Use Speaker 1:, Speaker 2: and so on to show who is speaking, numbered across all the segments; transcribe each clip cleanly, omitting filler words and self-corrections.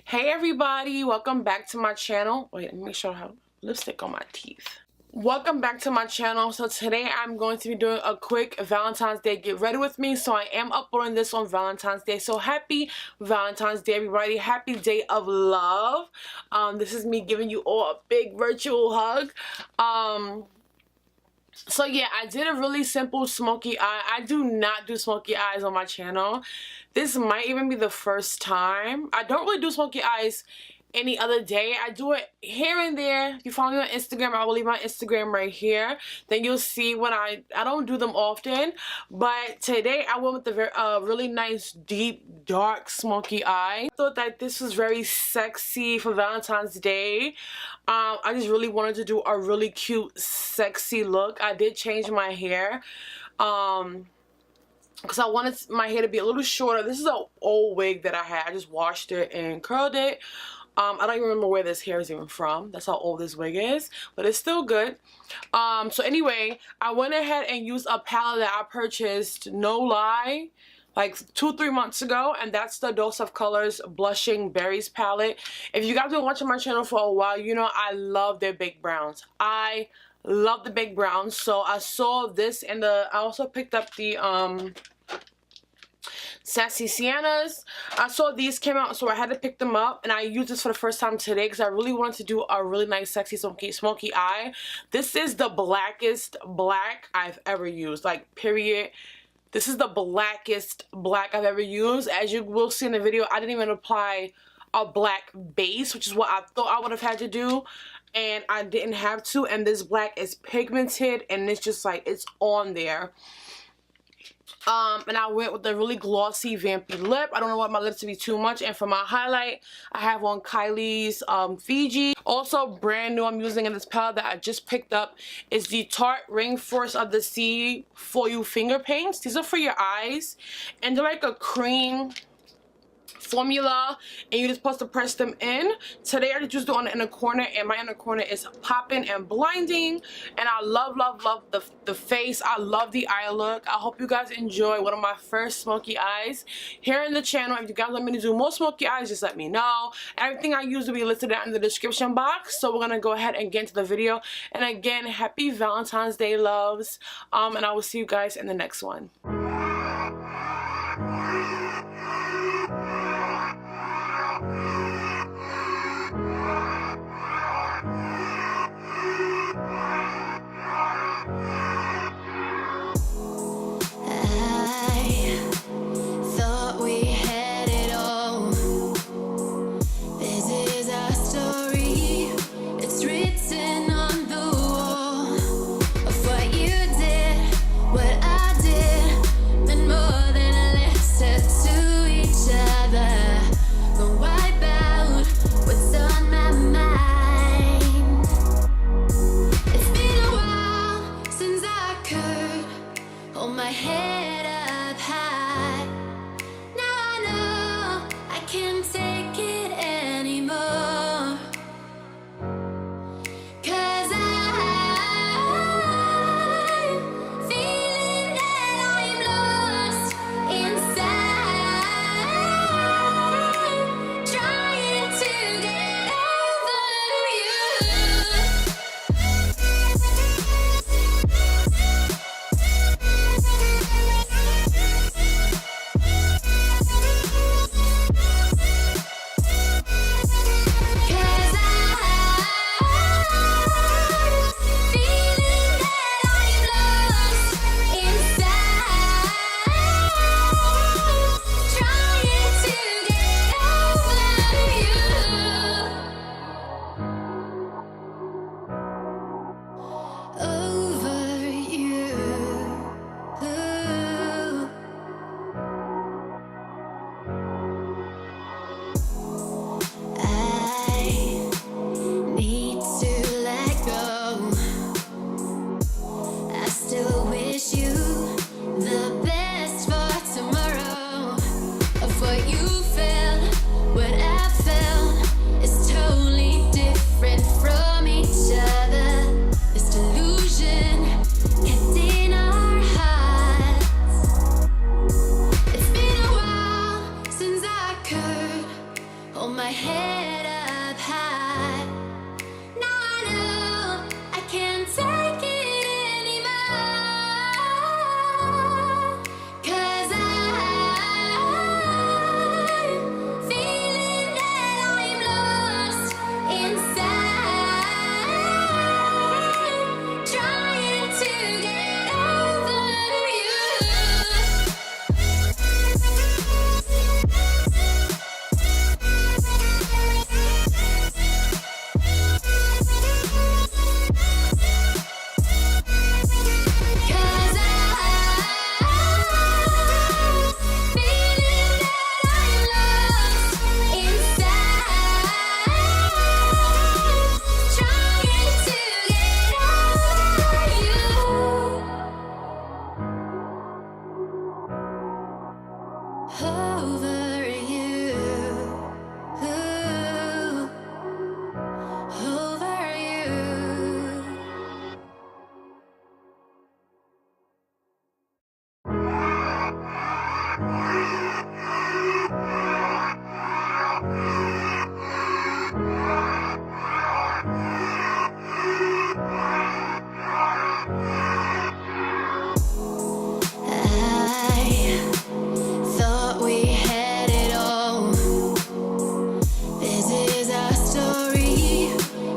Speaker 1: Hey everybody, welcome back to my channel. Wait, let me make sure I have lipstick on my teeth. Welcome back to my channel. So today I'm going to be doing a quick Valentine's Day get ready with me. So I am uploading this on Valentine's Day. So happy Valentine's Day everybody. Happy day of love. This is me giving you all a big virtual hug. So yeah, I did a really simple smoky eye. I do not do smoky eyes on my channel. This might even be the first time. I don't really do smoky eyes any other day. I do it here and there. If you follow me on Instagram, I will leave my Instagram right here. Then you'll see when I don't do them often. But today I went with the really nice, deep, dark, smoky eye. I thought that this was very sexy for Valentine's Day. I just really wanted to do a really cute, sexy look. I did change my hair. Because I wanted my hair to be a little shorter. This is an old wig that I had. I just washed it and curled it. I don't even remember where this hair is even from. That's how old this wig is. But it's still good. So anyway, I went ahead and used a palette that I purchased, no lie, like 2-3 months ago. And that's the Dose of Colors Blushing Berries palette. If you guys have been watching my channel for a while, you know I love their big browns. I love the big browns. So I saw this and I also picked up the Sassy Siennas. I saw these came out, so I had to pick them up, and I used this for the first time today because I really wanted to do a really nice sexy smoky eye. This is the blackest black I've ever used, like period. This is the blackest black I've ever used. As you will see in the video, I didn't even apply a black base, which is what I thought I would have had to do, and I didn't have to. And this black is pigmented, and it's just like it's on there. And I went with the really glossy vampy lip. I don't want my lips to be too much. And for my highlight, I have on Kylie's Figi. Also brand new I'm using in this palette that I just picked up is the Tarte Rainforest of the Sea For You finger paints. These are for your eyes, and they're like a cream formula, and you're just supposed to press them in. Today I just used it on the inner corner, and my inner corner is popping and blinding, and I love the face. I love the eye look. I hope you guys enjoy one of my first smoky eyes here in the channel. If you guys want me to do more smoky eyes, just let me know. Everything I use will be listed down in the description box. So we're gonna go ahead and get into the video. And again, happy Valentine's Day, loves, and I will see you guys in the next one.
Speaker 2: head up high. Now I know I can't take it anymore. 'Cause I'm feeling that I'm lost inside, trying to get over you. Over you, over you. I thought we had it all. This is our story.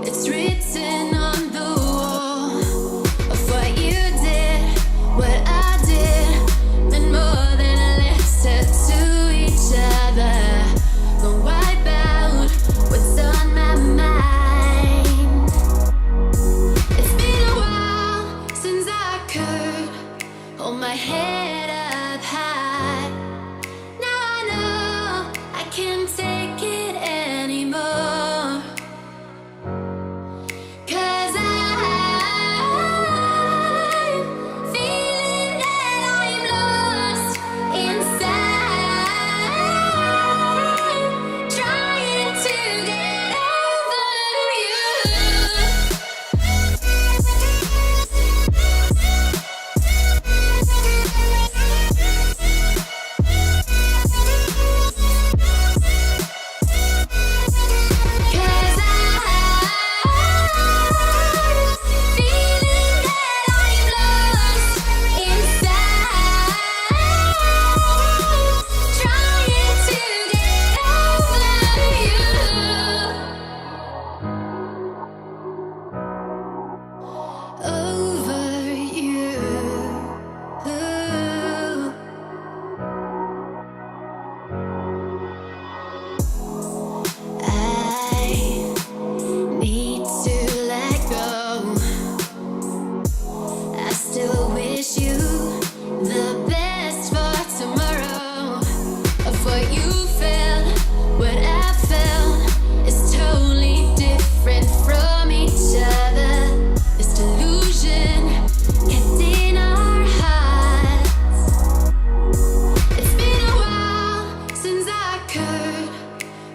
Speaker 2: It's written on the wall of what you did, what I did, and more than lip said to each other. Gonna wipe out what's on my mind. It's been a while since I could hold my head up high. Now I know I can't take it anymore. 'Cause I'm feeling that I'm lost inside, trying to get over you.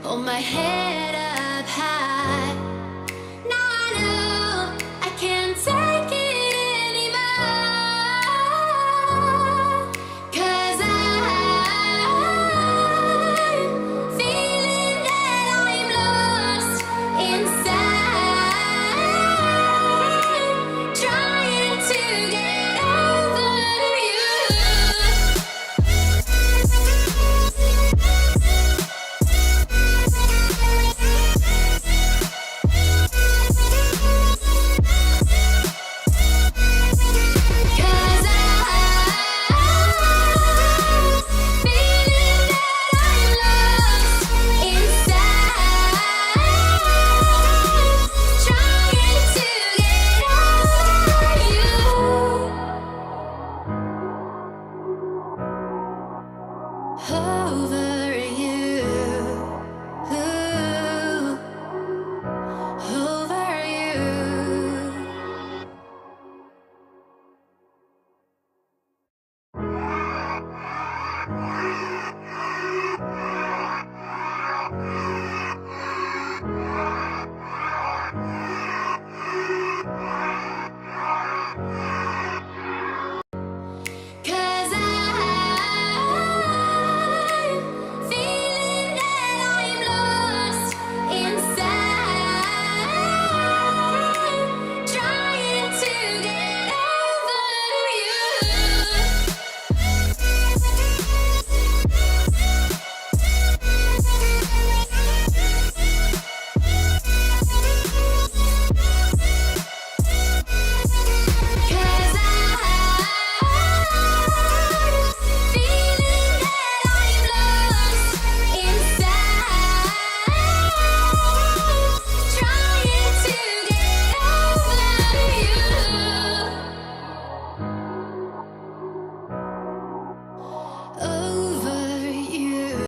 Speaker 2: Hold my head up high.